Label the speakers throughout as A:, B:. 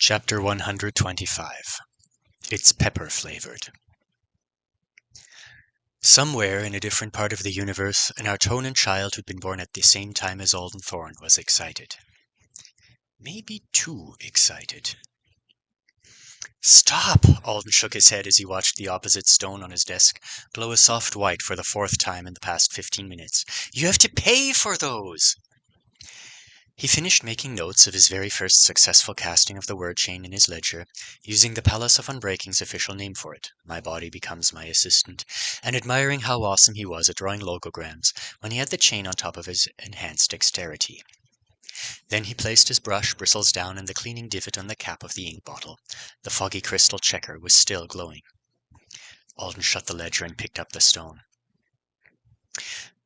A: Chapter 125. It's pepper-flavored. Somewhere in a different part of the universe, an Artonan child who'd been born at the same time as Alden Thorne was excited. Maybe too excited. "Stop!" Alden shook his head as he watched the opposite stone on his desk glow a soft white for the fourth time in the past 15 minutes. "You have to pay for those!" He finished making notes of his very first successful casting of the word chain in his ledger, using the Palace of Unbreaking's official name for it, My Body Becomes My Assistant, and admiring how awesome he was at drawing logograms when he had the chain on top of his enhanced dexterity. Then he placed his brush bristles down in the cleaning divot on the cap of the ink bottle. The foggy crystal checker was still glowing. Alden shut the ledger and picked up the stone.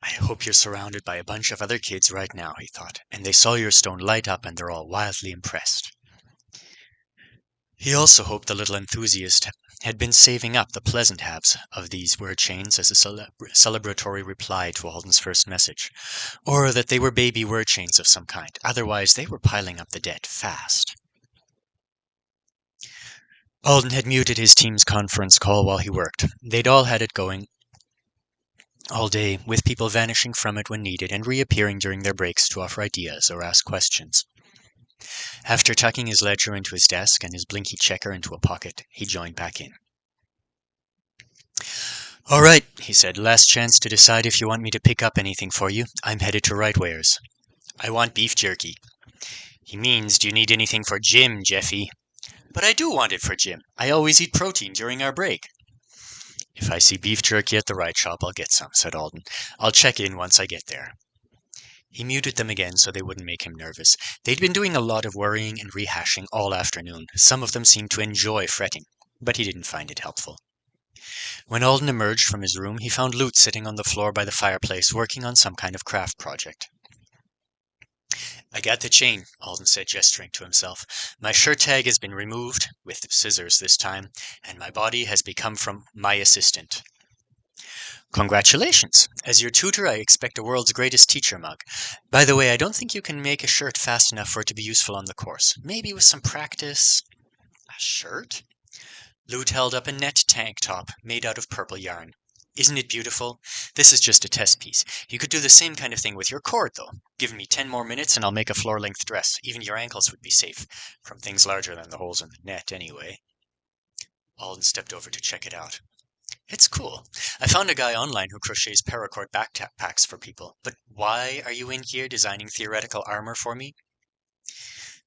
A: "I hope you're surrounded by a bunch of other kids right now," he thought, "and they saw your stone light up and they're all wildly impressed." He also hoped the little enthusiast had been saving up the pleasant halves of these word chains as a celebratory reply to Alden's first message, or that they were baby word chains of some kind. Otherwise, they were piling up the debt fast. Alden had muted his team's conference call while he worked. They'd all had it going all day, with people vanishing from it when needed and reappearing during their breaks to offer ideas or ask questions. After tucking his ledger into his desk and his blinky checker into a pocket, he joined back in. "All right," he said, "last chance to decide if you want me to pick up anything for you. I'm headed to Rightwares." "I want beef jerky." "He means, do you need anything for Jim, Jeffy?" "But I do want it for Jim. I always eat protein during our break." "If I see beef jerky at the right shop, I'll get some," said Alden. "I'll check in once I get there." He muted them again so they wouldn't make him nervous. They'd been doing a lot of worrying and rehashing all afternoon. Some of them seemed to enjoy fretting, but he didn't find it helpful. When Alden emerged from his room, he found Lute sitting on the floor by the fireplace working on some kind of craft project. "I got the chain," Alden said, gesturing to himself. "My shirt tag has been removed, with scissors this time, and my body has become from my assistant." "Congratulations. As your tutor, I expect a world's greatest teacher mug. By the way, I don't think you can make a shirt fast enough for it to be useful on the course. Maybe with some practice." "A shirt?" Lute held up a net tank top made out of purple yarn. "Isn't it beautiful? This is just a test piece. You could do the same kind of thing with your cord, though. Give me 10 more minutes and I'll make a floor-length dress. Even your ankles would be safe. From things larger than the holes in the net, anyway." Alden stepped over to check it out. "It's cool. I found a guy online who crochets paracord backpacks for people. But why are you in here designing theoretical armor for me?"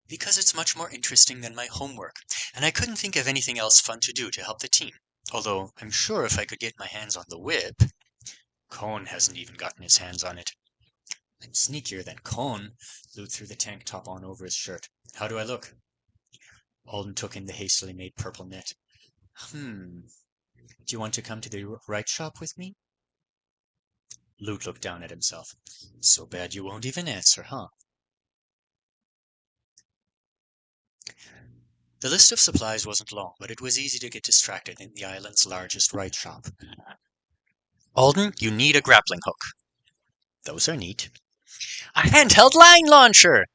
A: "Because it's much more interesting than my homework, and I couldn't think of anything else fun to do to help the team. Although, I'm sure if I could get my hands on the whip—" "Cone hasn't even gotten his hands on it." "I'm sneakier than Cone." Lute threw the tank top on over his shirt. "How do I look?" Alden took in the hastily made purple net. Do you want to come to the right shop with me?" Lute looked down at himself. "So bad you won't even answer, huh?" The list of supplies wasn't long, but it was easy to get distracted in the island's largest right shop. "Alden, you need a grappling hook." "Those are neat." "A handheld line launcher."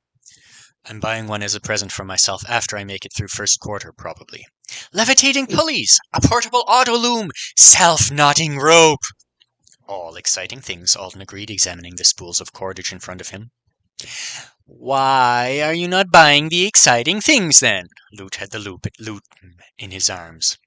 A: "I'm buying one as a present for myself after I make it through first quarter, probably." "Levitating pulleys. A portable auto loom. Self-knotting rope." All exciting things, Alden agreed, examining the spools of cordage in front of him. "Why are you not buying the exciting things, then?" Lute had the loot in his arms.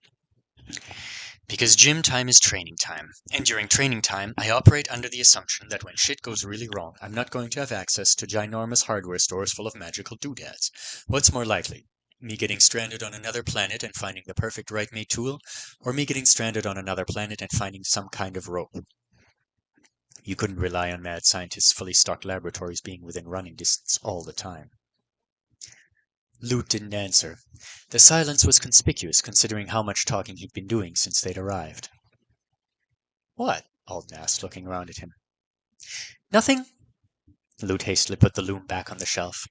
A: "Because gym time is training time, and during training time, I operate under the assumption that when shit goes really wrong, I'm not going to have access to ginormous hardware stores full of magical doodads. What's more likely? Me getting stranded on another planet and finding the perfect right-made tool, or me getting stranded on another planet and finding some kind of rope? You couldn't rely on mad scientists' fully stocked laboratories being within running distance all the time." Lute didn't answer. The silence was conspicuous, considering how much talking he'd been doing since they'd arrived. "What?" Alden asked, looking around at him. "Nothing." Lute hastily put the loom back on the shelf.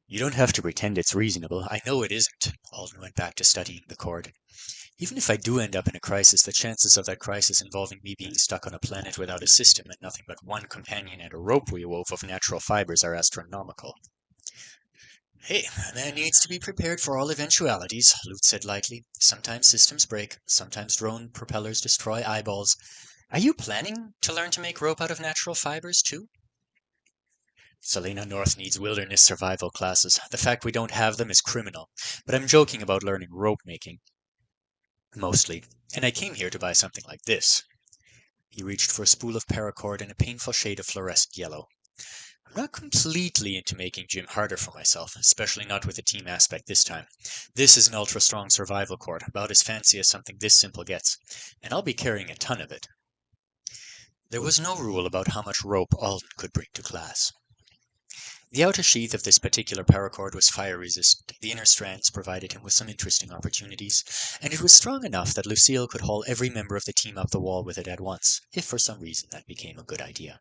A: "You don't have to pretend it's reasonable. I know it isn't." Alden went back to studying the cord. "Even if I do end up in a crisis, the chances of that crisis involving me being stuck on a planet without a system and nothing but one companion and a rope we wove of natural fibers are astronomical." Hey, a man needs to be prepared for all eventualities, Lute said lightly. Sometimes systems break, sometimes drone propellers destroy eyeballs. Are you planning to learn to make rope out of natural fibers, too? Selena North needs wilderness survival classes. The fact we don't have them is criminal. But I'm joking about learning rope making, mostly. And I came here to buy something like this. He reached for a spool of paracord in a painful shade of fluorescent yellow. I'm not completely into making gym harder for myself, especially not with a team aspect this time. This is an ultra-strong survival cord, about as fancy as something this simple gets, and I'll be carrying a ton of it. There was no rule about how much rope Alden could bring to class. The outer sheath of this particular paracord was fire-resistant, the inner strands provided him with some interesting opportunities, and it was strong enough that Lucille could haul every member of the team up the wall with it at once, if for some reason that became a good idea.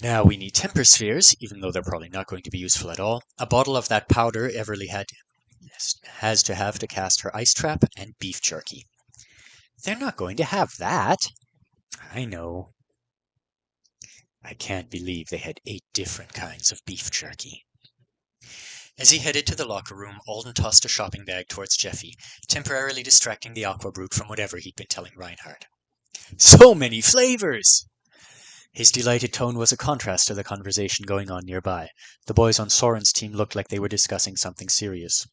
A: Now we need temper spheres, even though they're probably not going to be useful at all, a bottle of that powder Everly has to have to cast her ice trap, and beef jerky. They're not going to have that. I know. I can't believe they had 8 different kinds of beef jerky. As he headed to the locker room, Alden tossed a shopping bag towards Jeffy, temporarily distracting the aqua brute from whatever he'd been telling Reinhardt. So many flavors! His delighted tone was a contrast to the conversation going on nearby. The boys on Soren's team looked like they were discussing something serious.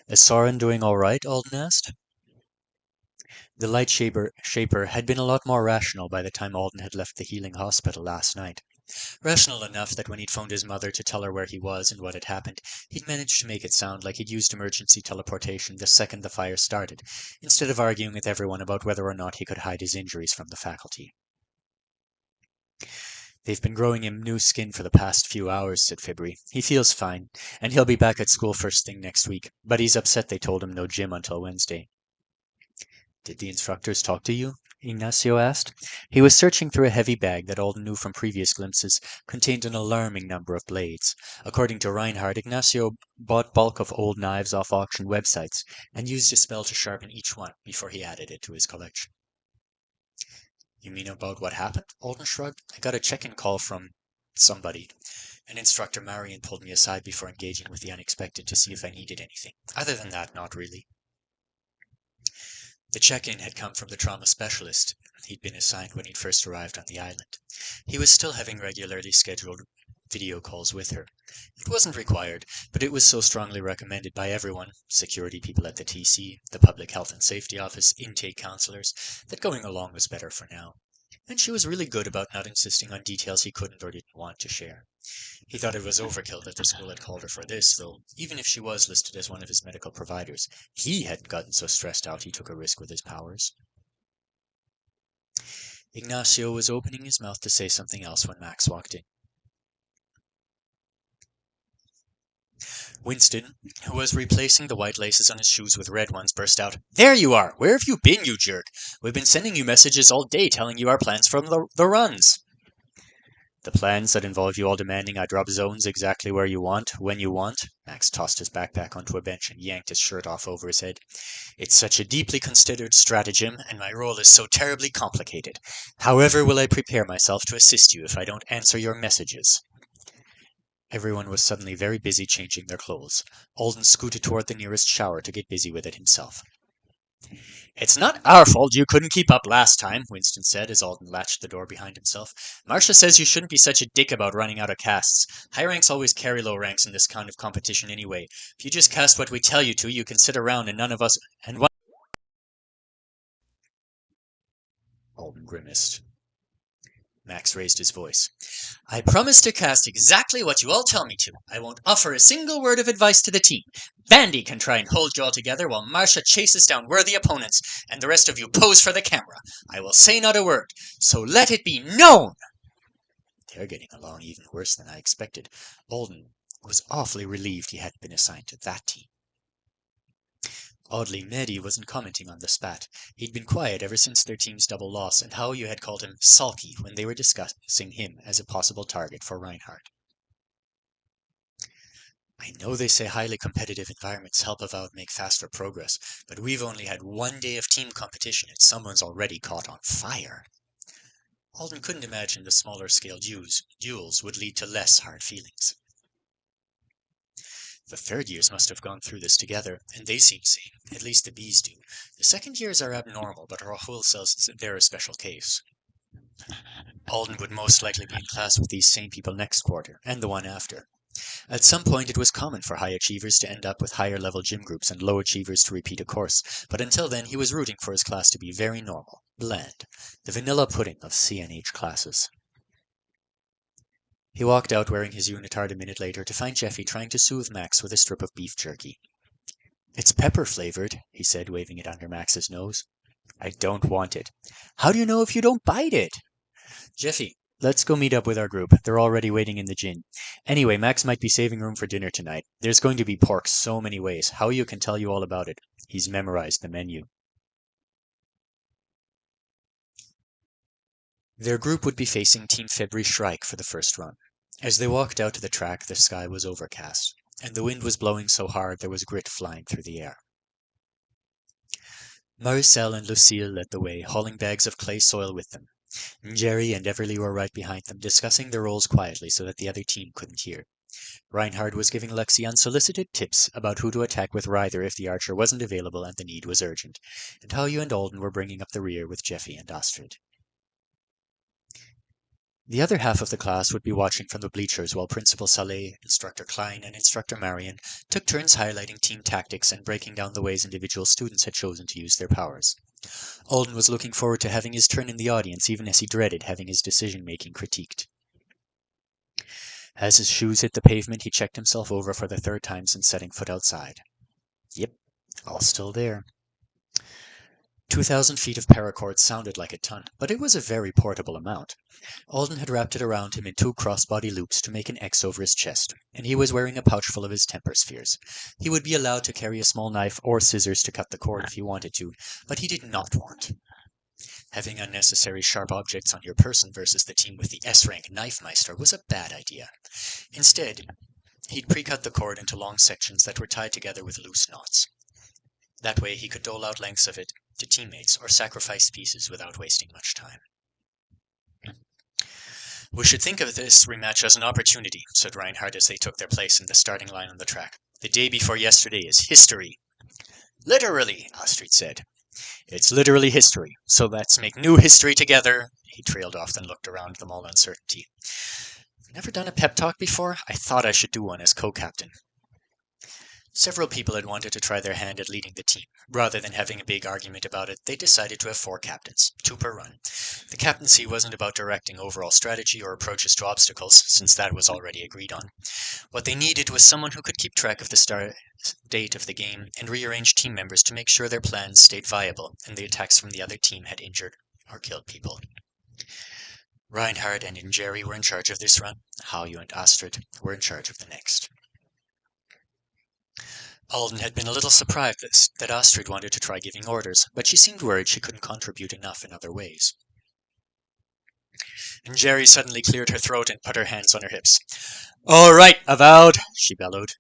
A: Is Soren doing all right? Alden asked. The light shaper had been a lot more rational by the time Alden had left the healing hospital last night. Rational enough that when he'd phoned his mother to tell her where he was and what had happened, he'd managed to make it sound like he'd used emergency teleportation the second the fire started, instead of arguing with everyone about whether or not he could hide his injuries from the faculty. They've been growing him new skin for the past few hours, said Fibry. He feels fine, and he'll be back at school first thing next week, but he's upset they told him no gym until Wednesday. Did the instructors talk to you? Ignacio asked. He was searching through a heavy bag that Alden knew from previous glimpses contained an alarming number of blades. According to Reinhardt, Ignacio bought bulk of old knives off auction websites and used a spell to sharpen each one before he added it to his collection. You mean about what happened? Alden shrugged. I got a check-in call from somebody. An instructor Marion pulled me aside before engaging with the unexpected to see if I needed anything. Other than that, not really. The check-in had come from the trauma specialist he'd been assigned when he'd first arrived on the island. He was still having regularly scheduled video calls with her. It wasn't required, but it was so strongly recommended by everyone, security people at the TC, the Public Health and Safety Office, intake counselors, that going along was better for now. And she was really good about not insisting on details he couldn't or didn't want to share. He thought it was overkill that the school had called her for this, though, even if she was listed as one of his medical providers, he hadn't gotten so stressed out he took a risk with his powers. Ignacio was opening his mouth to say something else when Max walked in. Winston, who was replacing the white laces on his shoes with red ones, burst out, "There you are! Where have you been, you jerk? We've been sending you messages all day telling you our plans from the runs." The plans that involve you all demanding I drop zones exactly where you want, when you want. Max tossed his backpack onto a bench and yanked his shirt off over his head. It's such a deeply considered stratagem, and my role is so terribly complicated. However will I prepare myself to assist you if I don't answer your messages? Everyone was suddenly very busy changing their clothes. Alden scooted toward the nearest shower to get busy with it himself. "It's not our fault you couldn't keep up last time," Winston said as Alden latched the door behind himself. "Marcia says you shouldn't be such a dick about running out of casts. High ranks always carry low ranks in this kind of competition anyway. If you just cast what we tell you to, you can sit around and none of us— and what— Alden grimaced. Max raised his voice. "I promise to cast exactly what you all tell me to. I won't offer a single word of advice to the team. Bandy can try and hold you all together while Marcia chases down worthy opponents, and the rest of you pose for the camera. I will say not a word, so let it be known!" They're getting along even worse than I expected. Alden was awfully relieved he hadn't been assigned to that team. Oddly, Mehdi wasn't commenting on the spat. He'd been quiet ever since their team's double loss, and Hao Yu had called him sulky when they were discussing him as a possible target for Reinhardt. I know they say highly competitive environments help Avowed make faster progress, but we've only had one day of team competition and someone's already caught on fire. Alden couldn't imagine the smaller scale duels would lead to less hard feelings. The third years must have gone through this together, and they seem sane. At least the bees do. The second years are abnormal, but our whole cells, they're a special case. Alden would most likely be in class with these same people next quarter, and the one after. At some point, it was common for high achievers to end up with higher-level gym groups and low achievers to repeat a course, but until then he was rooting for his class to be very normal, bland, the vanilla pudding of CNH classes. He walked out wearing his unitard a minute later to find Jeffy trying to soothe Max with a strip of beef jerky. "It's pepper-flavored," he said, waving it under Max's nose. "I don't want it." "How do you know if you don't bite it?" "Jeffy, let's go meet up with our group. They're already waiting in the gym. Anyway, Max might be saving room for dinner tonight. There's going to be pork so many ways. Howie can tell you all about it. He's memorized the menu." Their group would be facing Team flavrd for the first run. As they walked out to the track, the sky was overcast, and the wind was blowing so hard there was grit flying through the air. Maricel and Lucille led the way, hauling bags of clay soil with them. Jerry and Everly were right behind them, discussing their roles quietly so that the other team couldn't hear. Reinhard was giving Lexi unsolicited tips about who to attack with Ryther if the archer wasn't available and the need was urgent, and Howie and Alden were bringing up the rear with Jeffy and Astrid. The other half of the class would be watching from the bleachers while Principal Saleh, Instructor Klein, and Instructor Marion took turns highlighting team tactics and breaking down the ways individual students had chosen to use their powers. Alden was looking forward to having his turn in the audience, even as he dreaded having his decision-making critiqued. As his shoes hit the pavement, he checked himself over for the third time since setting foot outside. Yep, all still there. 2,000 feet of paracord sounded like a ton, but it was a very portable amount. Alden had wrapped it around him in 2 crossbody loops to make an X over his chest, and he was wearing a pouch full of his temper spheres. He would be allowed to carry a small knife or scissors to cut the cord if he wanted to, but he did not want. Having unnecessary sharp objects on your person versus the team with the S-rank Knife Meister was a bad idea. Instead, he'd pre-cut the cord into long sections that were tied together with loose knots. That way he could dole out lengths of it to teammates or sacrifice pieces without wasting much time. "We should think of this rematch as an opportunity," said Reinhard as they took their place in the starting line on the track. "The day before yesterday is history." "Literally," Astrid said. "It's literally history, so let's make new history together." He trailed off, then looked around them all in uncertainty. "Never done a pep talk before? I thought I should do one as co-captain." Several people had wanted to try their hand at leading the team. Rather than having a big argument about it, they decided to have 4 captains, 2 per run. The captaincy wasn't about directing overall strategy or approaches to obstacles, since that was already agreed on. What they needed was someone who could keep track of the start date of the game and rearrange team members to make sure their plans stayed viable and the attacks from the other team had injured or killed people. Reinhard and Jerry were in charge of this run. Howie and Astrid were in charge of the next. Alden had been a little surprised that Astrid wanted to try giving orders, but she seemed worried she couldn't contribute enough in other ways. And Jerry suddenly cleared her throat and put her hands on her hips. "All right, Avowed," she bellowed.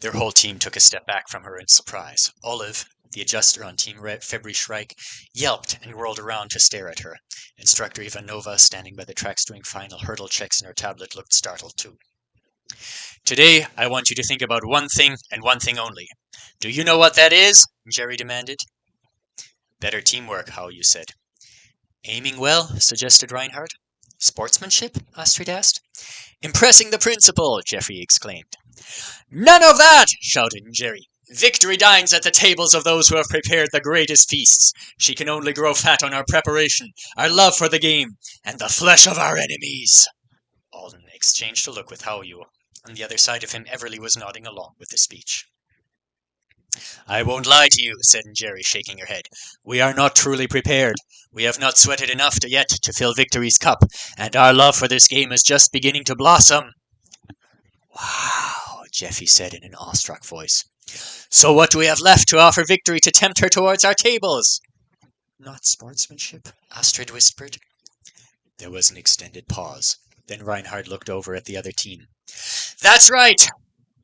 A: Their whole team took a step back from her in surprise. Olive, the adjuster on Team flavrd, yelped and whirled around to stare at her. Instructor Ivanova, standing by the tracks doing final hurdle checks in her tablet, looked startled too. "Today, I want you to think about one thing and one thing only. Do you know what that is?" Jerry demanded. "Better teamwork," Howie said. "Aiming well," suggested Reinhard. "Sportsmanship?" Astrid asked. "Impressing the principal," Jeffrey exclaimed. "None of that!" shouted Jerry. "Victory dines at the tables of those who have prepared the greatest feasts. She can only grow fat on our preparation, our love for the game, and the flesh of our enemies." Alden exchanged a look with Howie. On the other side of him, Everly was nodding along with the speech. "I won't lie to you," said Jerry, shaking her head. "We are not truly prepared. We have not sweated enough yet to fill Victory's cup, and our love for this game is just beginning to blossom." "Wow," Jeffy said in an awestruck voice. "So what do we have left to offer Victory to tempt her towards our tables?" "Not sportsmanship," Astrid whispered. There was an extended pause. Then Reinhard looked over at the other team. "That's right!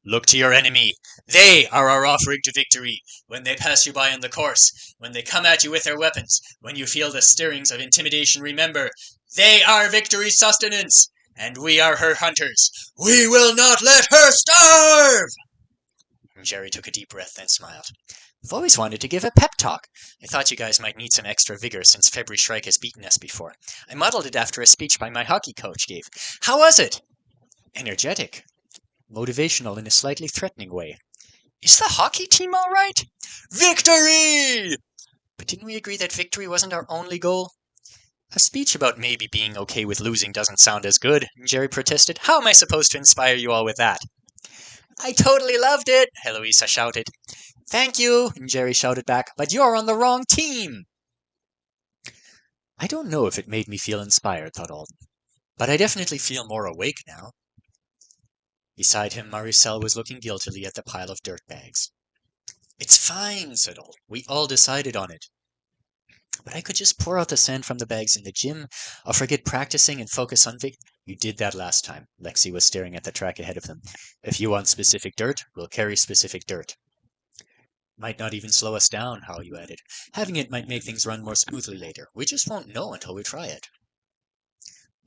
A: Look to your enemy. They are our offering to Victory. When they pass you by on the course, when they come at you with their weapons, when you feel the stirrings of intimidation, remember, they are Victory's sustenance. And we are her hunters. We will not let her starve! Jerry took a deep breath, then smiled. I've always wanted to give a pep talk. I thought you guys might need some extra vigor since February Shrike has beaten us before. I modeled it after a speech my hockey coach gave. How was it? Energetic. Motivational in a slightly threatening way. Is the hockey team all right? Victory! But didn't we agree that victory wasn't our only goal? A speech about maybe being okay with losing doesn't sound as good, Jerry protested. How am I supposed to inspire you all with that? I totally loved it, Heloisa shouted. Thank you, Jerry shouted back, but you're on the wrong team. I don't know if it made me feel inspired, thought Alden, but I definitely feel more awake now. Beside him, Maricel was looking guiltily at the pile of dirt bags. It's fine, said Alden. We all decided on it. But I could just pour out the sand from the bags in the gym, or forget practicing and focus on You did that last time. Lexi was staring at the track ahead of them. If you want specific dirt, we'll carry specific dirt. Might not even slow us down, Howell added. Having it might make things run more smoothly later. We just won't know until we try it.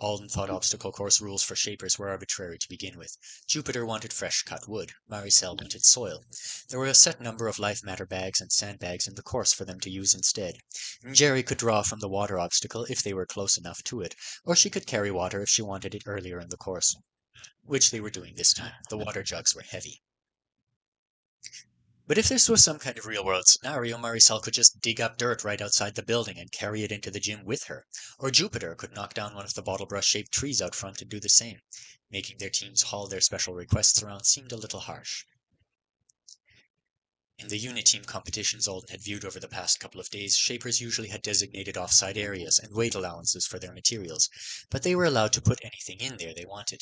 A: Alden thought obstacle course rules for shapers were arbitrary to begin with. Jupiter wanted fresh-cut wood. Maricel wanted soil. There were a set number of life matter bags and sandbags in the course for them to use instead. Jerry could draw from the water obstacle if they were close enough to it, or she could carry water if she wanted it earlier in the course. Which they were doing this time. The water jugs were heavy. But if this was some kind of real-world scenario, Maricel could just dig up dirt right outside the building and carry it into the gym with her. Or Jupiter could knock down one of the bottle brush-shaped trees out front and do the same. Making their teams haul their special requests around seemed a little harsh. In the unit team competitions Alden had viewed over the past couple of days, shapers usually had designated off-site areas and weight allowances for their materials, but they were allowed to put anything in there they wanted.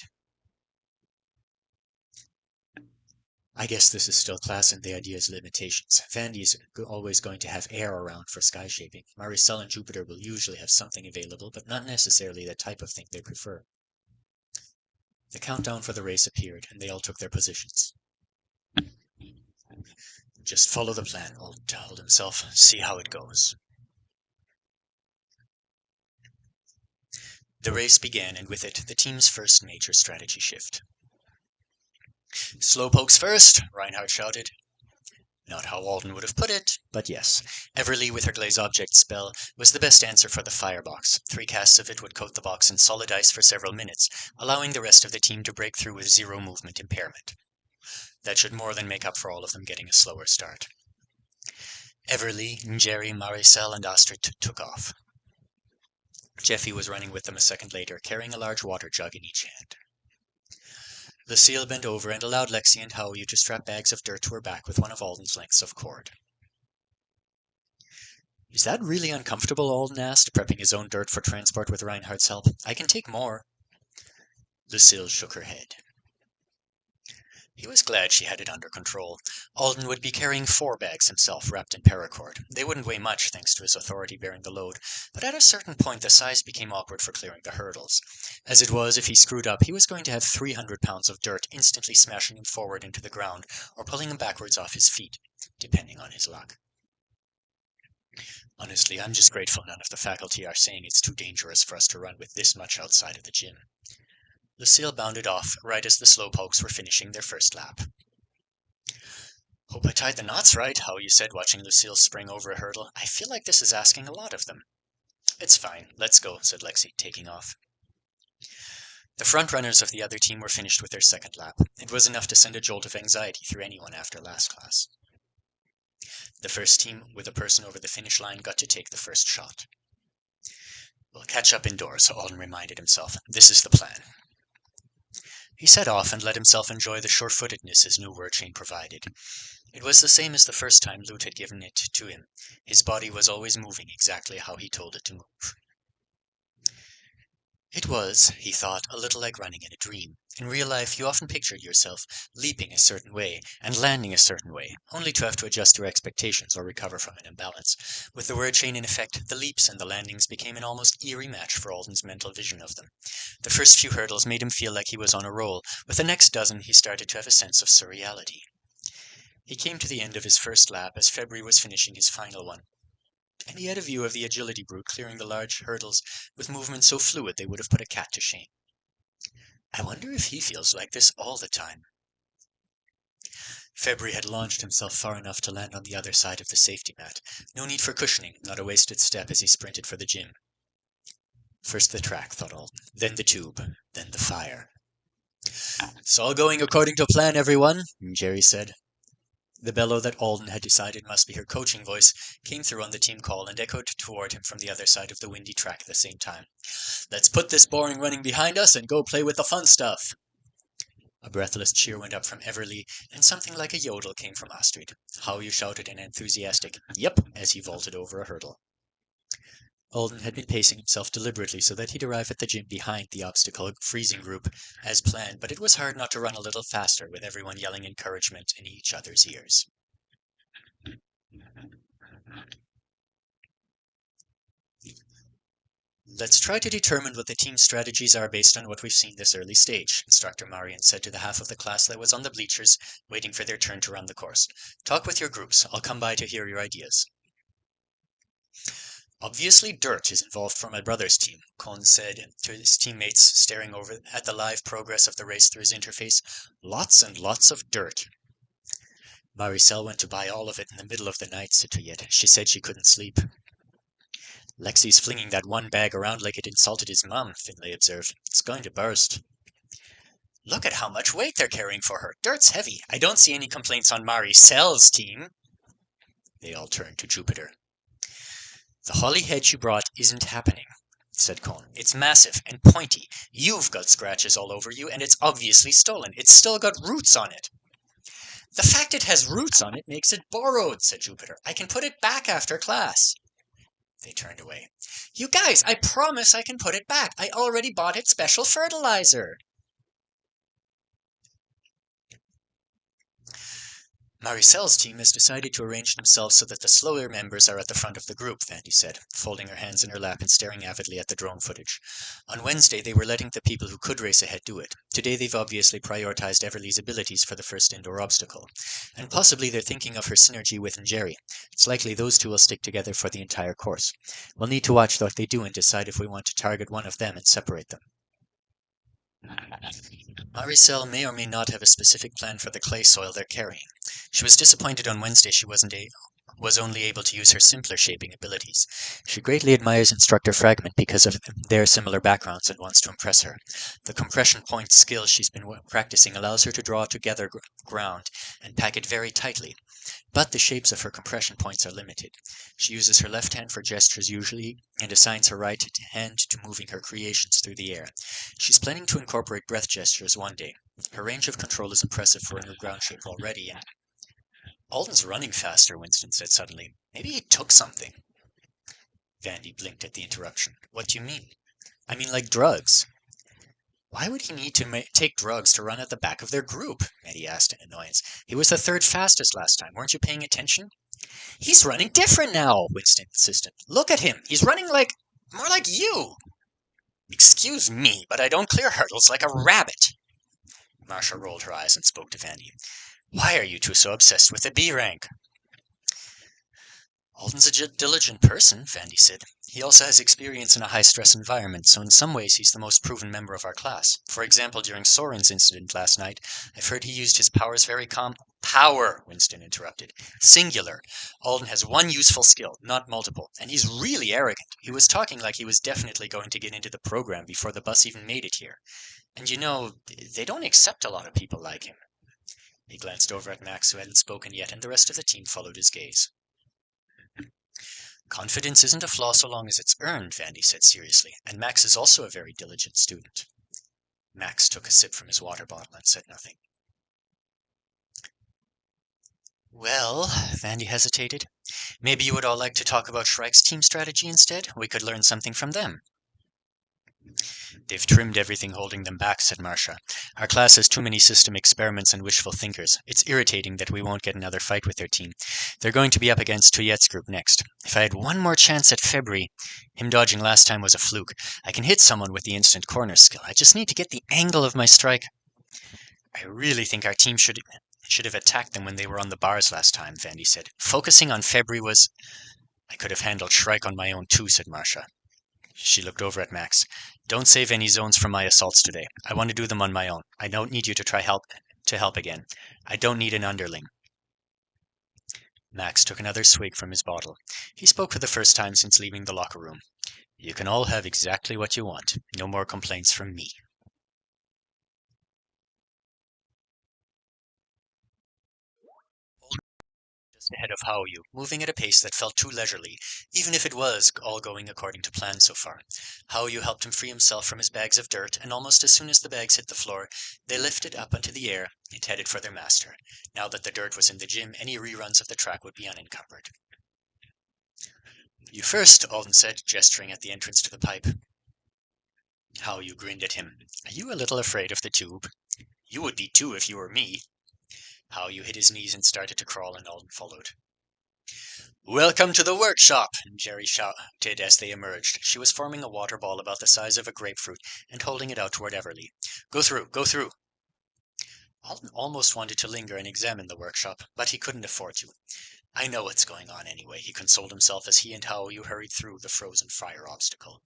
A: I guess this is still class and the idea's limitations. Vandy is always going to have air around for sky shaping. Maricel and Jupiter will usually have something available, but not necessarily the type of thing they prefer. The countdown for the race appeared, and they all took their positions. Just follow the plan, Alden told himself. See how it goes. The race began, and with it, the team's first major strategy shift. Slowpokes first, Reinhardt shouted. Not how Alden would have put it, but yes. Everly, with her Glaze Object spell, was the best answer for the firebox. 3 casts of it would coat the box in solid ice for several minutes, allowing the rest of the team to break through with 0 movement impairment. That should more than make up for all of them getting a slower start. Everly, Jerry, Maricel, and Astrid took off. Jeffy was running with them a second later, carrying a large water jug in each hand. Lucille bent over and allowed Lexi and Howell to strap bags of dirt to her back with one of Alden's lengths of cord. Is that really uncomfortable? Alden asked, prepping his own dirt for transport with Reinhardt's help. I can take more. Lucille shook her head. He was glad she had it under control. Alden would be carrying 4 bags himself, wrapped in paracord. They wouldn't weigh much thanks to his authority bearing the load, but at a certain point the size became awkward for clearing the hurdles. As it was, if he screwed up, he was going to have 300 pounds of dirt instantly smashing him forward into the ground, or pulling him backwards off his feet, depending on his luck. Honestly, I'm just grateful none of the faculty are saying it's too dangerous for us to run with this much outside of the gym. Lucille bounded off right as the Slowpokes were finishing their first lap. Hope I tied the knots right, Howie said, watching Lucille spring over a hurdle. I feel like this is asking a lot of them. It's fine. Let's go, said Lexi, taking off. The front runners of the other team were finished with their second lap. It was enough to send a jolt of anxiety through anyone after last class. The first team, with a person over the finish line, got to take the first shot. We'll catch up indoors, Alden reminded himself. This is the plan. He set off and let himself enjoy the sure-footedness his new word chain provided. It was the same as the first time Lute had given it to him. His body was always moving exactly how he told it to move. It was, he thought, a little like running in a dream. In real life, you often pictured yourself leaping a certain way and landing a certain way, only to have to adjust your expectations or recover from an imbalance. With the word chain in effect, the leaps and the landings became an almost eerie match for Alden's mental vision of them. The first few hurdles made him feel like he was on a roll. With the next dozen, he started to have a sense of surreality. He came to the end of his first lap as February was finishing his final one, and he had a view of the agility brute clearing the large hurdles with movements so fluid they would have put a cat to shame. I wonder if he feels like this all the time. February had launched himself far enough to land on the other side of the safety mat. No need for cushioning, not a wasted step as he sprinted for the gym. First the track, thought Alden, then the tube, then the fire. It's all going according to plan, everyone, Jerry said. The bellow that Alden had decided must be her coaching voice came through on the team call and echoed toward him from the other side of the windy track at the same time. Let's put this boring running behind us and go play with the fun stuff. A breathless cheer went up from Everly, and something like a yodel came from Astrid. Howie shouted an enthusiastic "Yep" as he vaulted over a hurdle. Alden had been pacing himself deliberately so that he'd arrive at the gym behind the obstacle freezing group as planned, but it was hard not to run a little faster with everyone yelling encouragement in each other's ears. Let's try to determine what the team's strategies are based on what we've seen this early stage, Instructor Marion said to the half of the class that was on the bleachers, waiting for their turn to run the course. Talk with your groups. I'll come by to hear your ideas. Obviously dirt is involved for my brother's team, Cohn said to his teammates, staring over at the live progress of the race through his interface. Lots and lots of dirt. Maricel went to buy all of it in the middle of the night, said Toyette. She said she couldn't sleep. Lexi's flinging that one bag around like it insulted his mum, Finlay observed. It's going to burst. Look at how much weight they're carrying for her. Dirt's heavy. I don't see any complaints on Maricel's team. They all turned to Jupiter. The holly hedge you brought isn't happening, said Cohn. It's massive and pointy. You've got scratches all over you, and it's obviously stolen. It's still got roots on it. The fact it has roots on it makes it borrowed, said Jupiter. I can put it back after class. They turned away. You guys, I promise I can put it back. I already bought it special fertilizer. Maricel's team has decided to arrange themselves so that the slower members are at the front of the group, Vandy said, folding her hands in her lap and staring avidly at the drone footage. On Wednesday, they were letting the people who could race ahead do it. Today, they've obviously prioritized Everly's abilities for the first indoor obstacle. And possibly they're thinking of her synergy with Jerry. It's likely those two will stick together for the entire course. We'll need to watch what they do and decide if we want to target one of them and separate them. Maricel may or may not have a specific plan for the clay soil they're carrying. She was disappointed on Wednesday she was only able to use her simpler shaping abilities. She greatly admires Instructor Fragment because of their similar backgrounds and wants to impress her. The compression point skill she's been practicing allows her to draw together ground and pack it very tightly. But the shapes of her compression points are limited. She uses her left hand for gestures usually, and assigns her right hand to moving her creations through the air. She's planning to incorporate breath gestures one day. Her range of control is impressive for a new ground shape already, and Alden's running faster, Winston said suddenly. Maybe he took something. Vandy blinked at the interruption. What do you mean? I mean like drugs. Why would he need to take drugs to run at the back of their group? Maddie asked in annoyance. He was the third fastest last time. Weren't you paying attention? He's running different now, Winston insisted. Look at him. He's running more like you. Excuse me, but I don't clear hurdles like a rabbit. Marcia rolled her eyes and spoke to Vandy. Why are you two so obsessed with the B rank? Alden's a diligent person, Vandy said. He also has experience in a high-stress environment, so in some ways he's the most proven member of our class. For example, during Soren's incident last night, I've heard he used his powers very Power, Winston interrupted. Singular. Alden has one useful skill, not multiple, and he's really arrogant. He was talking like he was definitely going to get into the program before the bus even made it here. And you know, they don't accept a lot of people like him. He glanced over at Max, who hadn't spoken yet, and the rest of the team followed his gaze. Confidence isn't a flaw so long as it's earned, Vandy said seriously, and Max is also a very diligent student. Max took a sip from his water bottle and said nothing. Well, Vandy hesitated. Maybe you would all like to talk about Shrike's team strategy instead? We could learn something from them. They've trimmed everything holding them back, said Marcia. Our class has too many system experiments and wishful thinkers. It's irritating that we won't get another fight with their team. They're going to be up against Toyette's group next. If I had one more chance at February, him dodging last time was a fluke. I can hit someone with the instant corner skill. I just need to get the angle of my strike. I really think our team should have attacked them when they were on the bars last time, Vandy said. Focusing on February was... I could have handled Shrike on my own too, said Marcia. She looked over at Max. Don't save any zones from my assaults today. I want to do them on my own. I don't need you to help again. I don't need an underling. Max took another swig from his bottle. He spoke for the first time since leaving the locker room. You can all have exactly what you want. No more complaints from me. Just ahead of Haoyu, moving at a pace that felt too leisurely, even if it was all going according to plan so far. Haoyu helped him free himself from his bags of dirt, and almost as soon as the bags hit the floor, they lifted up into the air and headed for their master. Now that the dirt was in the gym, any reruns of the track would be unencumbered. You first, Alden said, gesturing at the entrance to the pipe. Haoyu grinned at him. Are you a little afraid of the tube? You would be too if you were me. Haoyu hit his knees and started to crawl, and Alden followed. Welcome to the workshop, Jerry shouted as they emerged. She was forming a water ball about the size of a grapefruit and holding it out toward Everly. Go through, go through. Alden almost wanted to linger and examine the workshop, but he couldn't afford to. I know what's going on anyway, he consoled himself as he and Haoyu hurried through the frozen fire obstacle.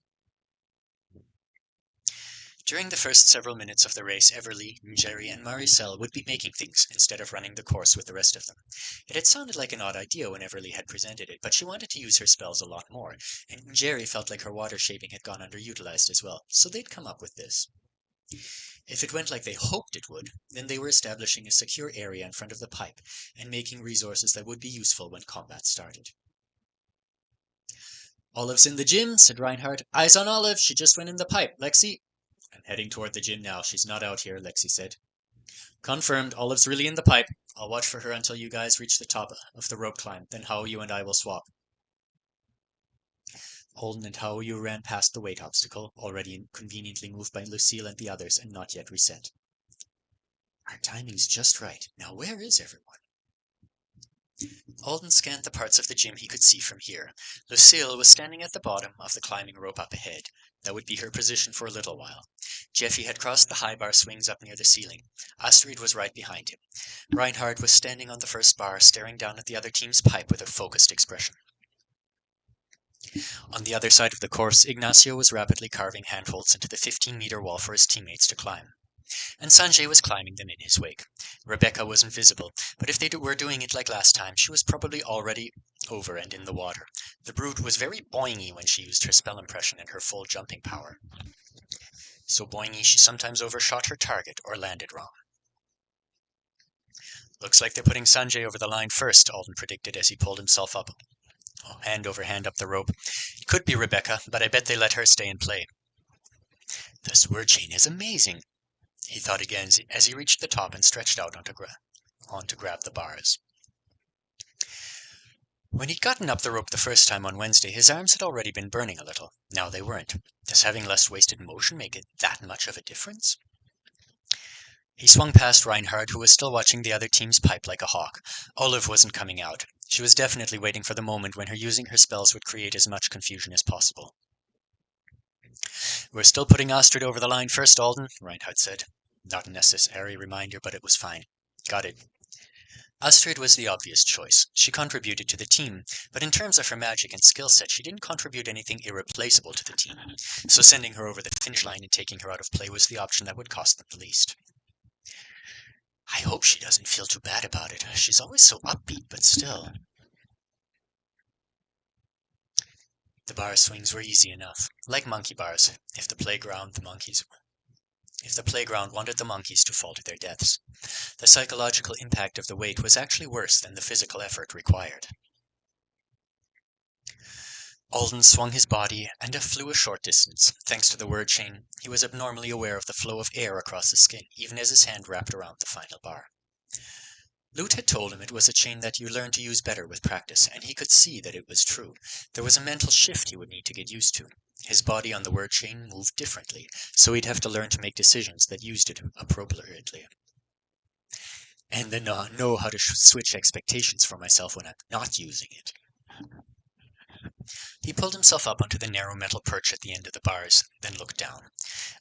A: During the first several minutes of the race, Everly, Jerry, and Maricel would be making things instead of running the course with the rest of them. It had sounded like an odd idea when Everly had presented it, but she wanted to use her spells a lot more, and Jerry felt like her water shaping had gone underutilized as well, so they'd come up with this. If it went like they hoped it would, then they were establishing a secure area in front of the pipe and making resources that would be useful when combat started. Olive's in the gym, said Reinhardt. Eyes on Olive, she just went in the pipe. Lexi? I'm heading toward the gym now. She's not out here, Lexi said. Confirmed. Olive's really in the pipe. I'll watch for her until you guys reach the top of the rope climb. Then Haoyu and I will swap. Alden and Haoyu ran past the weight obstacle, already conveniently moved by Lucille and the others and not yet reset. Our timing's just right. Now where is everyone? Alden scanned the parts of the gym he could see from here. Lucille was standing at the bottom of the climbing rope up ahead. That would be her position for a little while. Jeffy had crossed the high bar swings up near the ceiling. Astrid was right behind him. Reinhardt was standing on the first bar, staring down at the other team's pipe with a focused expression. On the other side of the course, Ignacio was rapidly carving handholds into the 15-meter wall for his teammates to climb. And Sanjay was climbing them in his wake. Rebecca wasn't visible, but if they were doing it like last time, she was probably already over and in the water. The brute was very boingy when she used her spell impression and her full jumping power. So boingy she sometimes overshot her target or landed wrong. Looks like they're putting Sanjay over the line first, Alden predicted as he pulled himself up, hand over hand up the rope. It could be Rebecca, but I bet they let her stay and play. The sword chain is amazing, he thought again as he reached the top and stretched out on to grab the bars. When he'd gotten up the rope the first time on Wednesday, his arms had already been burning a little. Now they weren't. Does having less wasted motion make it that much of a difference? He swung past Reinhardt, who was still watching the other team's pipe like a hawk. Olive wasn't coming out. She was definitely waiting for the moment when her using her spells would create as much confusion as possible. We're still putting Astrid over the line first, Alden, Reinhardt said. Not a necessary reminder, but it was fine. Got it. Astrid was the obvious choice. She contributed to the team, but in terms of her magic and skill set, she didn't contribute anything irreplaceable to the team. So sending her over the finish line and taking her out of play was the option that would cost them the least. I hope she doesn't feel too bad about it. She's always so upbeat, but still. The bar swings were easy enough, like monkey bars, if the playground wanted the monkeys to fall to their deaths. The psychological impact of the weight was actually worse than the physical effort required. Alden swung his body and flew a short distance. Thanks to the word chain, he was abnormally aware of the flow of air across his skin, even as his hand wrapped around the final bar. Lute had told him it was a chain that you learn to use better with practice, and he could see that it was true. There was a mental shift he would need to get used to. His body on the word chain moved differently, so he'd have to learn to make decisions that used it appropriately. And then know how to switch expectations for myself when I'm not using it. He pulled himself up onto the narrow metal perch at the end of the bars, then looked down.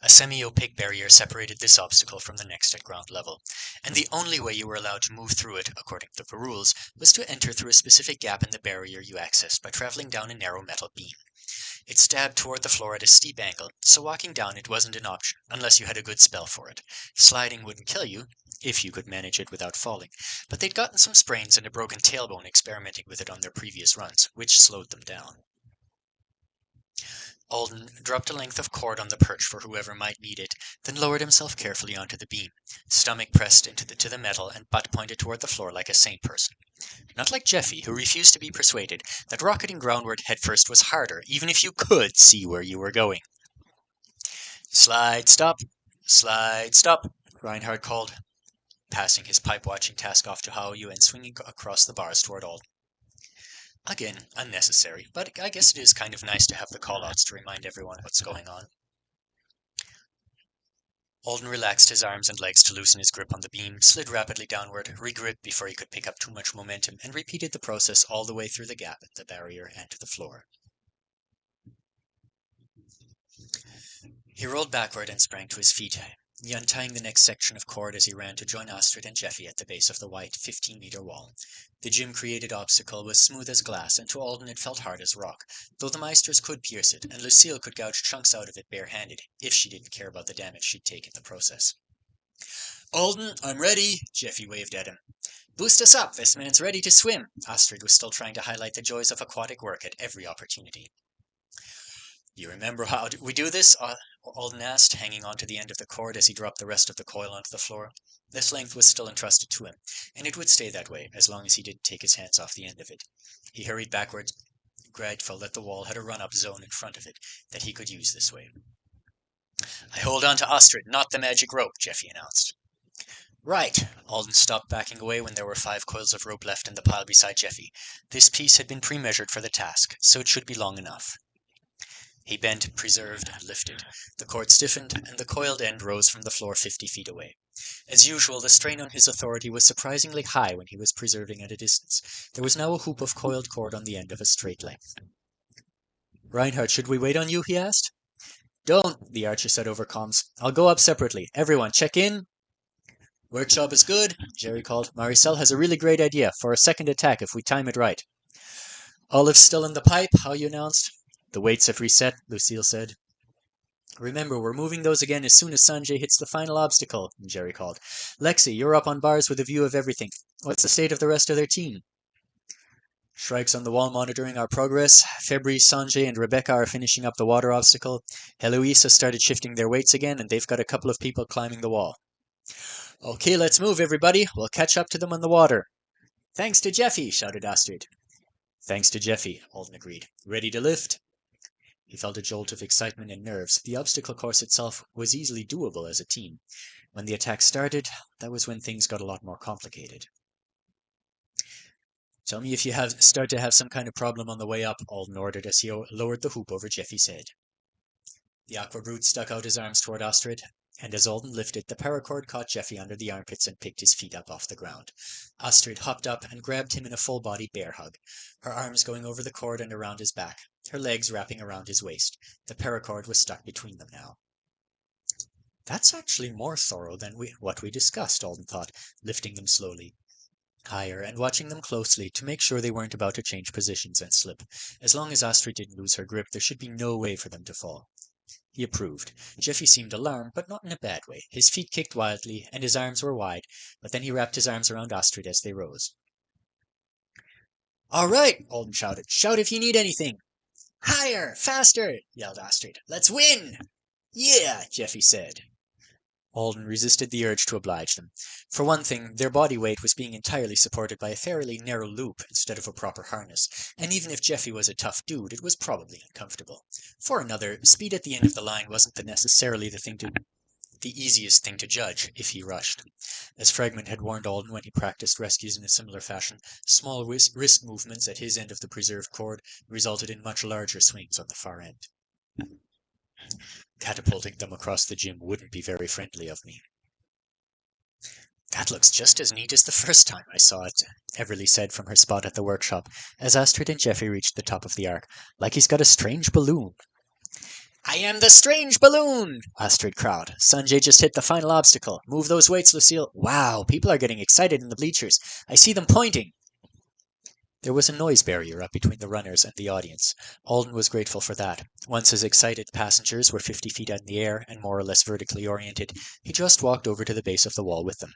A: A semi-opaque barrier separated this obstacle from the next at ground level, and the only way you were allowed to move through it, according to the rules, was to enter through a specific gap in the barrier you accessed by traveling down a narrow metal beam. It stabbed toward the floor at a steep angle, so walking down it wasn't an option, unless you had a good spell for it. Sliding wouldn't kill you, if you could manage it without falling, but they'd gotten some sprains and a broken tailbone experimenting with it on their previous runs, which slowed them down. Alden dropped a length of cord on the perch for whoever might need it, then lowered himself carefully onto the beam, stomach pressed to the metal and butt pointed toward the floor like a sane person. Not like Jeffy, who refused to be persuaded that rocketing groundward headfirst was harder, even if you could see where you were going. Slide, stop, Reinhardt called, passing his pipe-watching task off to Hao Yu and swinging across the bars toward Alden. Again, unnecessary, but I guess it is kind of nice to have the call-outs to remind everyone what's going on. Alden relaxed his arms and legs to loosen his grip on the beam, slid rapidly downward, regripped before he could pick up too much momentum, and repeated the process all the way through the gap at the barrier and to the floor. He rolled backward and sprang to his feet, untying the next section of cord as he ran to join Astrid and Jeffy at the base of the white 15-meter wall. The gym-created obstacle was smooth as glass, and to Alden it felt hard as rock, though the Meisters could pierce it, and Lucille could gouge chunks out of it bare-handed, if she didn't care about the damage she'd take in the process. "Alden, I'm ready," Jeffy waved at him. "Boost us up, this man's ready to swim." Astrid was still trying to highlight the joys of aquatic work at every opportunity. "You remember how we do this?" Alden asked, hanging onto the end of the cord as he dropped the rest of the coil onto the floor. This length was still entrusted to him, and it would stay that way as long as he didn't take his hands off the end of it. He hurried backwards, grateful that the wall had a run-up zone in front of it that he could use this way. "I hold on to Astrid, not the magic rope," Jeffy announced. "Right." Alden stopped backing away when there were 5 coils of rope left in the pile beside Jeffy. This piece had been pre-measured for the task, so it should be long enough. He bent, preserved, lifted. The cord stiffened, and the coiled end rose from the floor 50 feet away. As usual, the strain on his authority was surprisingly high when he was preserving at a distance. There was now a hoop of coiled cord on the end of a straight length. "Reinhardt, should we wait on you?" he asked. "Don't," the archer said over comms. "I'll go up separately. Everyone, check in." "Workshop is good," Jerry called. "Maricel has a really great idea for a second attack if we time it right." "Olive's still in the pipe," Hao Yu announced. "The weights have reset," Lucille said. "Remember, we're moving those again as soon as Sanjay hits the final obstacle," Jerry called. "Lexi, you're up on bars with a view of everything. What's the state of the rest of their team?" "Shrike's on the wall monitoring our progress. Febri, Sanjay, and Rebecca are finishing up the water obstacle. Heloise has started shifting their weights again, and they've got a couple of people climbing the wall." "Okay, let's move, everybody. We'll catch up to them on the water." "Thanks to Jeffy," shouted Astrid. "Thanks to Jeffy," Alden agreed. "Ready to lift?" He felt a jolt of excitement and nerves. The obstacle course itself was easily doable as a team. When the attack started, that was when things got a lot more complicated. "Tell me if you start to have some kind of problem on the way up," Alden ordered as he lowered the hoop over Jeffy's head. The aqua brute stuck out his arms toward Astrid, and as Alden lifted, the paracord caught Jeffy under the armpits and picked his feet up off the ground. Astrid hopped up and grabbed him in a full-body bear hug, her arms going over the cord and around his back, her legs wrapping around his waist. The paracord was stuck between them now. "That's actually more thorough than what we discussed," Alden thought, lifting them slowly higher and watching them closely to make sure they weren't about to change positions and slip. As long as Astrid didn't lose her grip, there should be no way for them to fall. He approved. Jeffy seemed alarmed, but not in a bad way. His feet kicked wildly, and his arms were wide, but then he wrapped his arms around Astrid as they rose. "All right," Alden shouted. "Shout if you need anything." "Higher! Faster!" yelled Astrid. "Let's win!" "Yeah!" Jeffy said. Alden resisted the urge to oblige them. For one thing, their body weight was being entirely supported by a fairly narrow loop instead of a proper harness, and even if Jeffy was a tough dude, it was probably uncomfortable. For another, speed at the end of the line wasn't necessarily the easiest thing to judge if he rushed. As Fragment had warned Alden when he practiced rescues in a similar fashion, small wrist movements at his end of the preserved cord resulted in much larger swings on the far end. "Catapulting them across the gym wouldn't be very friendly of me." "That looks just as neat as the first time I saw it," Everly said from her spot at the workshop, as Astrid and Jeffy reached the top of the arc. "Like he's got a strange balloon." "I am the strange balloon!" Astrid crowed. "Sanjay just hit the final obstacle. Move those weights, Lucille." "Wow, people are getting excited in the bleachers. I see them pointing." There was a noise barrier up between the runners and the audience. Alden was grateful for that. Once his excited passengers were 50 feet in the air and more or less vertically oriented, he just walked over to the base of the wall with them.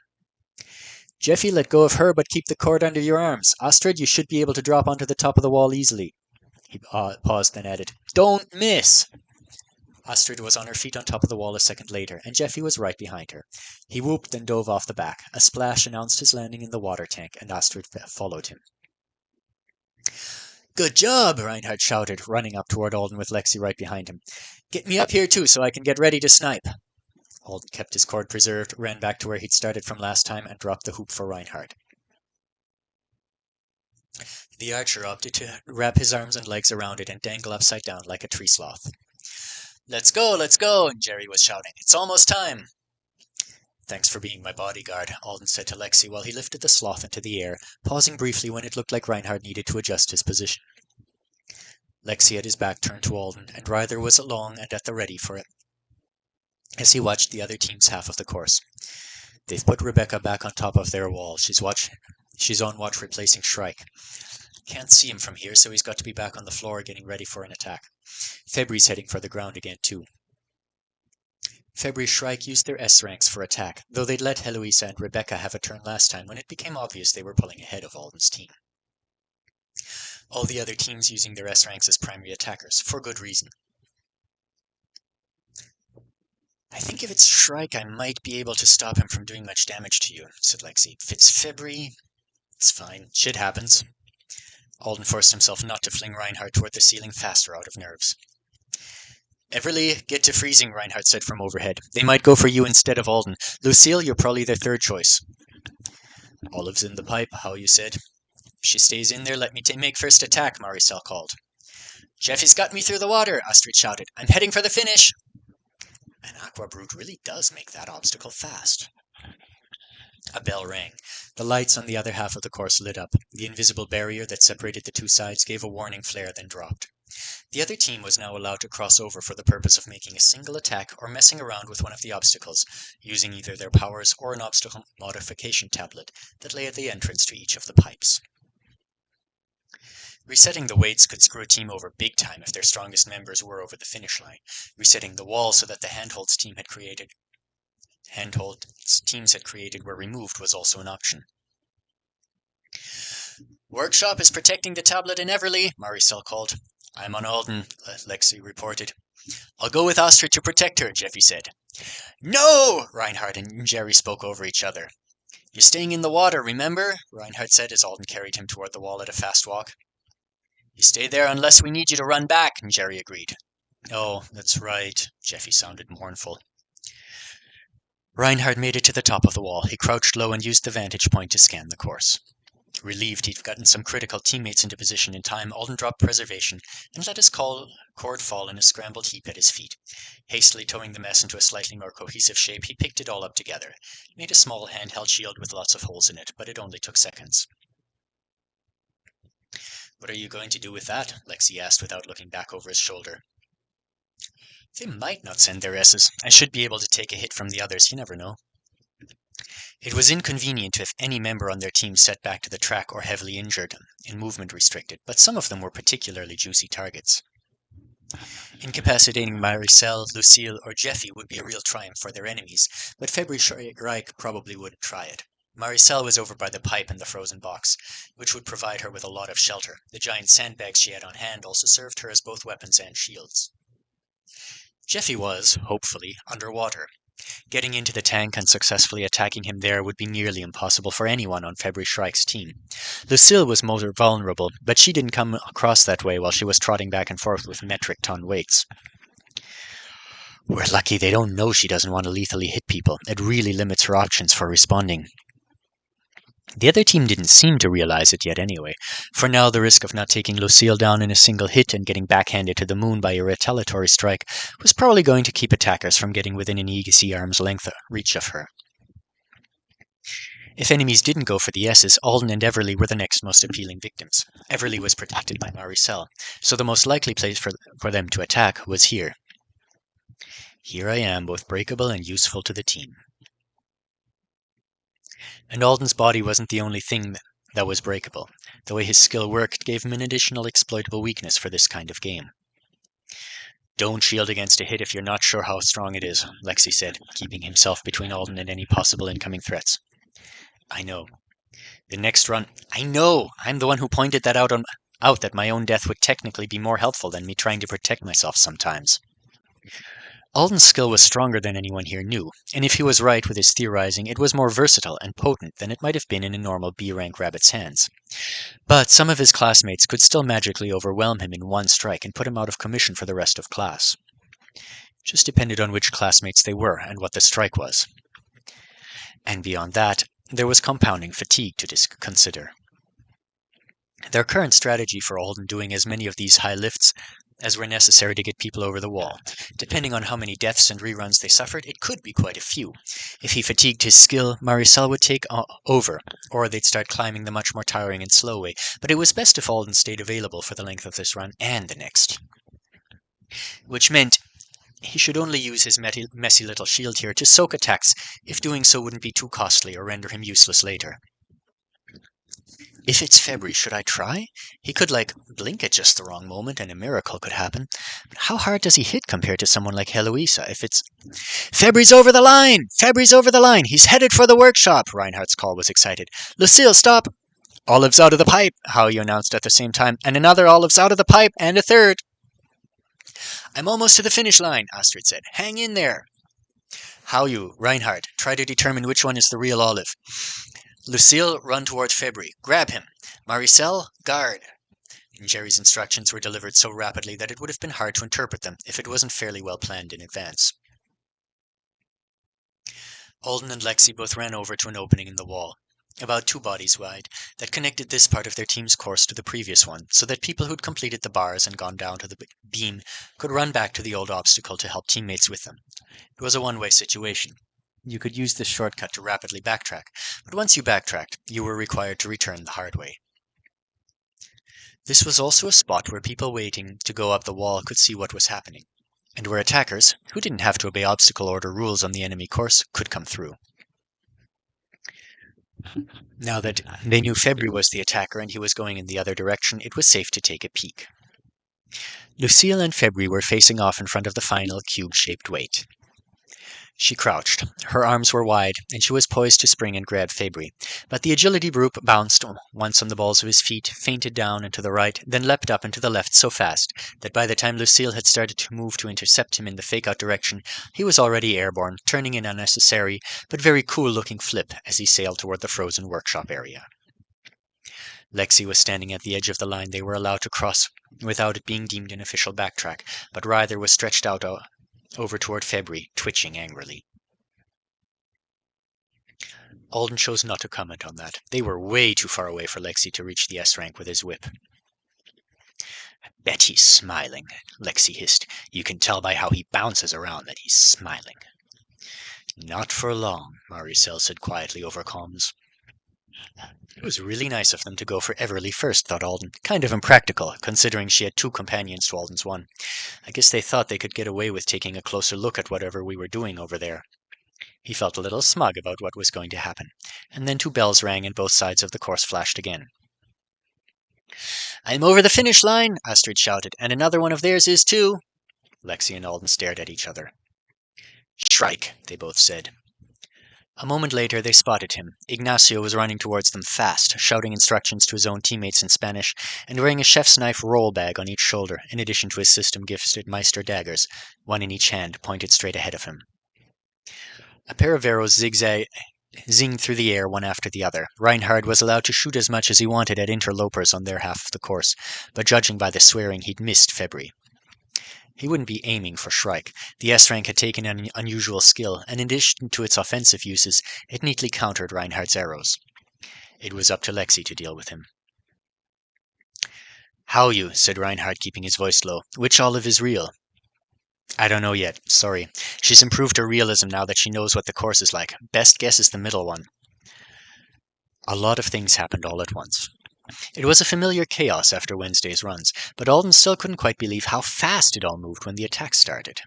A: Jeffy, let go of her, but keep the cord under your arms. Astrid, you should be able to drop onto the top of the wall easily. He paused, then added, Don't miss! Astrid was on her feet on top of the wall a second later, and Jeffy was right behind her. He whooped, then dove off the back. A splash announced his landing in the water tank, and Astrid followed him. Good job, Reinhardt shouted, running up toward Alden with Lexi right behind him. Get me up here too, so I can get ready to snipe. Alden kept his cord preserved, ran back to where he'd started from last time, and dropped the hoop for Reinhardt. The archer opted to wrap his arms and legs around it and dangle upside down like a tree sloth. Let's go, and Jerry was shouting. It's almost time. Thanks for being my bodyguard, Alden said to Lexi while he lifted the sloth into the air, pausing briefly when it looked like Reinhardt needed to adjust his position. Lexi had his back turned to Alden, and Ryther was along and at the ready for it as he watched the other team's half of the course. They've put Rebecca back on top of their wall. She's on watch replacing Shrike. Can't see him from here, so he's got to be back on the floor getting ready for an attack. February's heading for the ground again, too. February Shrike used their S-ranks for attack, though they'd let Heloisa and Rebecca have a turn last time when it became obvious they were pulling ahead of Alden's team. All the other teams using their S-ranks as primary attackers, for good reason. I think if it's Shrike, I might be able to stop him from doing much damage to you, said Lexi. If it's February, it's fine. Shit happens. Alden forced himself not to fling Reinhardt toward the ceiling faster out of nerves. Everly, get to freezing, Reinhardt said from overhead. They might go for you instead of Alden. Lucille, you're probably their third choice. Olive's in the pipe, how you said. If she stays in there, let me make first attack, Maricel called. Jeffy's got me through the water, Astrid shouted. I'm heading for the finish. An aqua brute really does make that obstacle fast. A bell rang. The lights on the other half of the course lit up. The invisible barrier that separated the two sides gave a warning flare, then dropped. The other team was now allowed to cross over for the purpose of making a single attack or messing around with one of the obstacles, using either their powers or an obstacle modification tablet that lay at the entrance to each of the pipes. Resetting the weights could screw a team over big time if their strongest members were over the finish line. Resetting the wall so that the handholds teams had created were removed was also an option. Workshop is protecting the tablet in Everly, Maricel called. I'm on Alden, Lexi reported. I'll go with Astrid to protect her, Jeffy said. No! Reinhardt and Jerry spoke over each other. You're staying in the water, remember? Reinhardt said as Alden carried him toward the wall at a fast walk. You stay there unless we need you to run back, Jerry agreed. Oh, that's right, Jeffy sounded mournful. Reinhardt made it to the top of the wall. He crouched low and used the vantage point to scan the course. Relieved he'd gotten some critical teammates into position in time, Alden dropped preservation and let his cord fall in a scrambled heap at his feet. Hastily towing the mess into a slightly more cohesive shape, he picked it all up together. He made a small handheld shield with lots of holes in it, but it only took seconds. What are you going to do with that? Lexi asked without looking back over his shoulder. They might not send their S's. I should be able to take a hit from the others, you never know. It was inconvenient if any member on their team set back to the track or heavily injured and movement restricted, but some of them were particularly juicy targets. Incapacitating Maricel, Lucille, or Jeffy would be a real triumph for their enemies, but February Shrike probably wouldn't try it. Maricel was over by the pipe and the frozen box, which would provide her with a lot of shelter. The giant sandbags she had on hand also served her as both weapons and shields. Jeffy was, hopefully, underwater. Getting into the tank and successfully attacking him there would be nearly impossible for anyone on February Shrike's team. Lucille was more vulnerable, but she didn't come across that way while she was trotting back and forth with metric ton weights. We're lucky they don't know she doesn't want to lethally hit people. It really limits her options for responding. The other team didn't seem to realize it yet anyway. For now, the risk of not taking Lucille down in a single hit and getting backhanded to the moon by a retaliatory strike was probably going to keep attackers from getting within an easy arm's length reach of her. If enemies didn't go for the S's, Alden and Everly were the next most appealing victims. Everly was protected by Maricel, so the most likely place for them to attack was here. Here I am, both breakable and useful to the team. And Alden's body wasn't the only thing that was breakable. The way his skill worked gave him an additional exploitable weakness for this kind of game. Don't shield against a hit if you're not sure how strong it is, Lexi said, keeping himself between Alden and any possible incoming threats. I know. The next run... I know! I'm the one who pointed that out that my own death would technically be more helpful than me trying to protect myself sometimes. Alden's skill was stronger than anyone here knew, and if he was right with his theorizing, it was more versatile and potent than it might have been in a normal B-rank rabbit's hands. But some of his classmates could still magically overwhelm him in one strike and put him out of commission for the rest of class. Just depended on which classmates they were and what the strike was. And beyond that, there was compounding fatigue to consider. Their current strategy for Alden doing as many of these high lifts as were necessary to get people over the wall. Depending on how many deaths and reruns they suffered, it could be quite a few. If he fatigued his skill, Maricel would take over, or they'd start climbing the much more tiring and slow way, but it was best if Alden stayed available for the length of this run and the next. Which meant he should only use his messy little shield here to soak attacks, if doing so wouldn't be too costly or render him useless later. If it's February, should I try? He could, blink at just the wrong moment and a miracle could happen. But how hard does he hit compared to someone like Heloisa if it's... February's over the line! February's over the line! He's headed for the workshop! Reinhardt's call was excited. Lucille, stop! Olive's out of the pipe, Howie announced at the same time, and another Olive's out of the pipe, and a third. I'm almost to the finish line, Astrid said. Hang in there. Howie, Reinhardt, try to determine which one is the real Olive. Lucille, run toward February. Grab him. Maricel, guard. And Jerry's instructions were delivered so rapidly that it would have been hard to interpret them if it wasn't fairly well planned in advance. Alden and Lexi both ran over to an opening in the wall, about 2 bodies wide, that connected this part of their team's course to the previous one, so that people who'd completed the bars and gone down to the beam could run back to the old obstacle to help teammates with them. It was a one-way situation. You could use this shortcut to rapidly backtrack, but once you backtracked, you were required to return the hard way. This was also a spot where people waiting to go up the wall could see what was happening, and where attackers, who didn't have to obey obstacle order rules on the enemy course, could come through. Now that they knew February was the attacker and he was going in the other direction, it was safe to take a peek. Lucille and February were facing off in front of the final cube-shaped weight. She crouched. Her arms were wide, and she was poised to spring and grab February. But the agility group bounced once on the balls of his feet, feinted down and to the right, then leapt up and to the left so fast that by the time Lucille had started to move to intercept him in the fake-out direction, he was already airborne, turning an unnecessary but very cool-looking flip as he sailed toward the frozen workshop area. Lexi was standing at the edge of the line they were allowed to cross without it being deemed an official backtrack, but rather was stretched out over toward February, twitching angrily. Alden chose not to comment on that. They were way too far away for Lexi to reach the S rank with his whip. I bet he's smiling, Lexi hissed. You can tell by how he bounces around that he's smiling. Not for long, Maricel said quietly over comms. It was really nice of them to go for Everly first, thought Alden. Kind of impractical, considering she had 2 companions to Alden's 1. I guess they thought they could get away with taking a closer look at whatever we were doing over there. He felt a little smug about what was going to happen, and then 2 bells rang and both sides of the course flashed again. I'm over the finish line, Astrid shouted, and another one of theirs is too. Lexi and Alden stared at each other. Shrike, they both said. A moment later, they spotted him. Ignacio was running towards them fast, shouting instructions to his own teammates in Spanish, and wearing a chef's knife roll bag on each shoulder, in addition to his system-gifted Meister daggers, 1 in each hand, pointed straight ahead of him. A pair of arrows zinged through the air one after the other. Reinhard was allowed to shoot as much as he wanted at interlopers on their half of the course, but judging by the swearing, he'd missed February. He wouldn't be aiming for Shrike. The S-rank had taken an unusual skill, and in addition to its offensive uses, it neatly countered Reinhardt's arrows. It was up to Lexi to deal with him. How you, said Reinhardt, keeping his voice low. Which Olive is real? I don't know yet, sorry. She's improved her realism now that she knows what the course is like. Best guess is the middle one. A lot of things happened all at once. It was a familiar chaos after Wednesday's runs, but Alden still couldn't quite believe how fast it all moved when the attack started.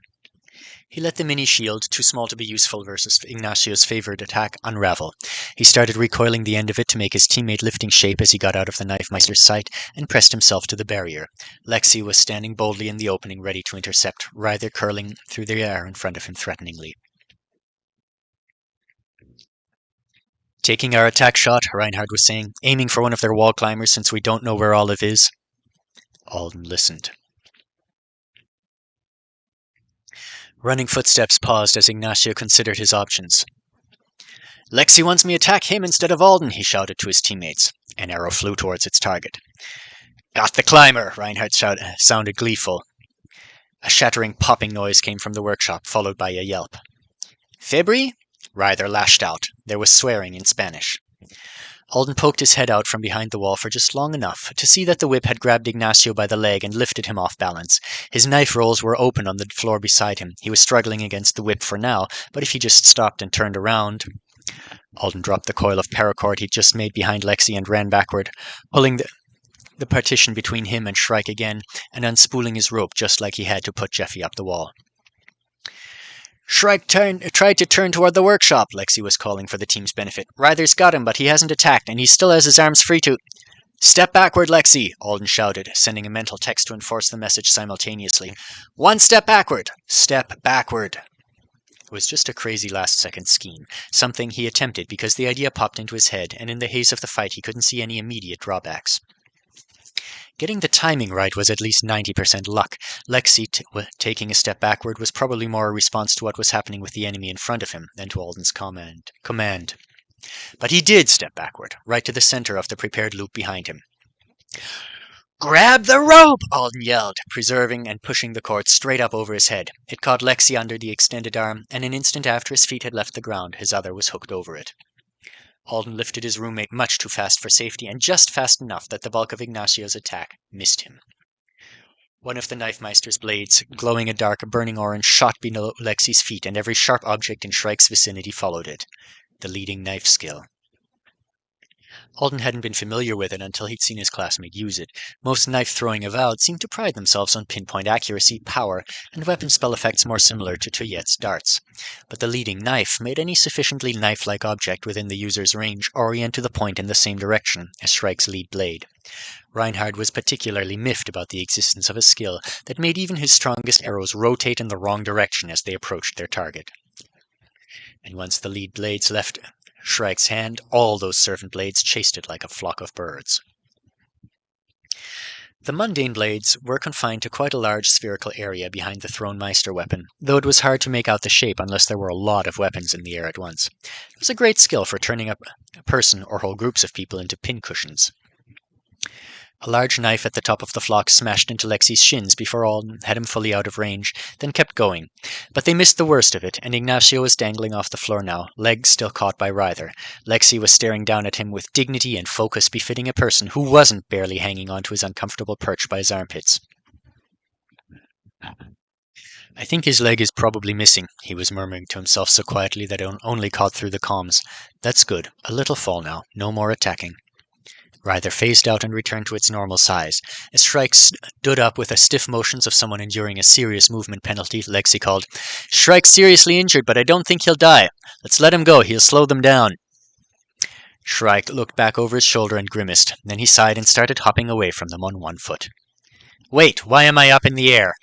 A: He let the mini-shield, too small to be useful versus Ignacio's favored attack, unravel. He started recoiling the end of it to make his teammate lifting shape as he got out of the Knife Meister's sight and pressed himself to the barrier. Lexi was standing boldly in the opening, ready to intercept, Ryther curling through the air in front of him threateningly. Taking our attack shot, Reinhard was saying, aiming for one of their wall climbers since we don't know where Olive is. Alden listened. Running footsteps paused as Ignacio considered his options. Lexi wants me to attack him instead of Alden, he shouted to his teammates. An arrow flew towards its target. Got the climber, Reinhard sounded gleeful. A shattering popping noise came from the workshop, followed by a yelp. Febri? Ryther lashed out. There was swearing in Spanish. Alden poked his head out from behind the wall for just long enough to see that the whip had grabbed Ignacio by the leg and lifted him off balance. His knife rolls were open on the floor beside him. He was struggling against the whip for now, but if he just stopped and turned around... Alden dropped the coil of paracord he'd just made behind Lexi and ran backward, pulling the partition between him and Shrike again, and unspooling his rope just like he had to put Jeffy up the wall. Shrike tried to turn toward the workshop, Lexi was calling for the team's benefit. Ryther's got him, but he hasn't attacked, and he still has his arms free to... Step backward, Lexi, Alden shouted, sending a mental text to enforce the message simultaneously. One step backward! Step backward! It was just a crazy last-second scheme, something he attempted because the idea popped into his head, and in the haze of the fight he couldn't see any immediate drawbacks. Getting the timing right was at least 90% luck. Lexi, taking a step backward, was probably more a response to what was happening with the enemy in front of him than to Alden's command. But he did step backward, right to the center of the prepared loop behind him. Grab the rope! Alden yelled, preserving and pushing the cord straight up over his head. It caught Lexi under the extended arm, and an instant after his feet had left the ground, his other was hooked over it. Alden lifted his roommate much too fast for safety, and just fast enough that the bulk of Ignacio's attack missed him. One of the Knife Meister's blades, glowing a dark, burning orange, shot below Lexi's feet, and every sharp object in Shrike's vicinity followed it. The leading knife skill. Alden hadn't been familiar with it until he'd seen his classmate use it. Most knife-throwing avowed seemed to pride themselves on pinpoint accuracy, power, and weapon spell effects more similar to Tuyet's darts. But the leading knife made any sufficiently knife-like object within the user's range orient to the point in the same direction as Shrike's lead blade. Reinhard was particularly miffed about the existence of a skill that made even his strongest arrows rotate in the wrong direction as they approached their target. And once the lead blades left Shrike's hand, all those servant blades chased it like a flock of birds. The mundane blades were confined to quite a large spherical area behind the Thrown Meister weapon, though it was hard to make out the shape unless there were a lot of weapons in the air at once. It was a great skill for turning a person or whole groups of people into pincushions. A large knife at the top of the flock smashed into Lexi's shins before Alden had him fully out of range, then kept going. But they missed the worst of it, and Ignacio was dangling off the floor now, legs still caught by Ryther. Lexi was staring down at him with dignity and focus befitting a person who wasn't barely hanging onto his uncomfortable perch by his armpits. I think his leg is probably missing, he was murmuring to himself so quietly that it only caught through the comms. That's good. A little fall now. No more attacking. Ryther phased out and returned to its normal size. As Shrike stood up with the stiff motions of someone enduring a serious movement penalty, Lexi called, Shrike's seriously injured, but I don't think he'll die. Let's let him go. He'll slow them down. Shrike looked back over his shoulder and grimaced. Then he sighed and started hopping away from them on one foot. Wait, why am I up in the air?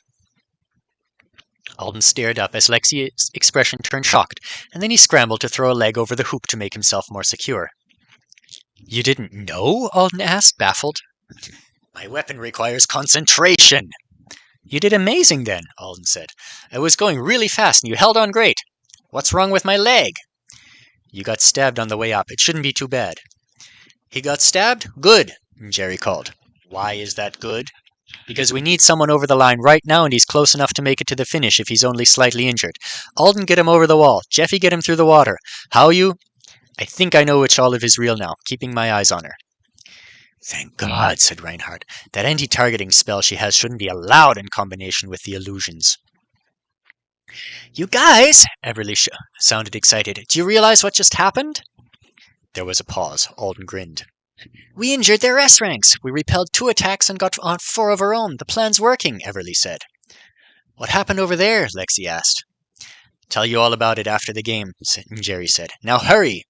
A: Alden stared up as Lexi's expression turned shocked, and then he scrambled to throw a leg over the hoop to make himself more secure. You didn't know? Alden asked, baffled. My weapon requires concentration. You did amazing then, Alden said. I was going really fast and you held on great. What's wrong with my leg? You got stabbed on the way up. It shouldn't be too bad. He got stabbed? Good, Jerry called. Why is that good? Because we need someone over the line right now and he's close enough to make it to the finish if he's only slightly injured. Alden, get him over the wall. Jeffy, get him through the water. How you... I think I know which Olive is real now, keeping my eyes on her. Thank God, said Reinhard. That anti-targeting spell she has shouldn't be allowed in combination with the illusions. You guys, Everly sounded excited. Do you realize what just happened? There was a pause. Alden grinned. We injured their S-ranks. We repelled 2 attacks and got on 4 of our own. The plan's working, Everly said. What happened over there? Lexi asked. Tell you all about it after the game, Jerry said. Now hurry!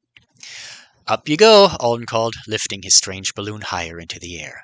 A: Up you go, Alden called, lifting his strange balloon higher into the air.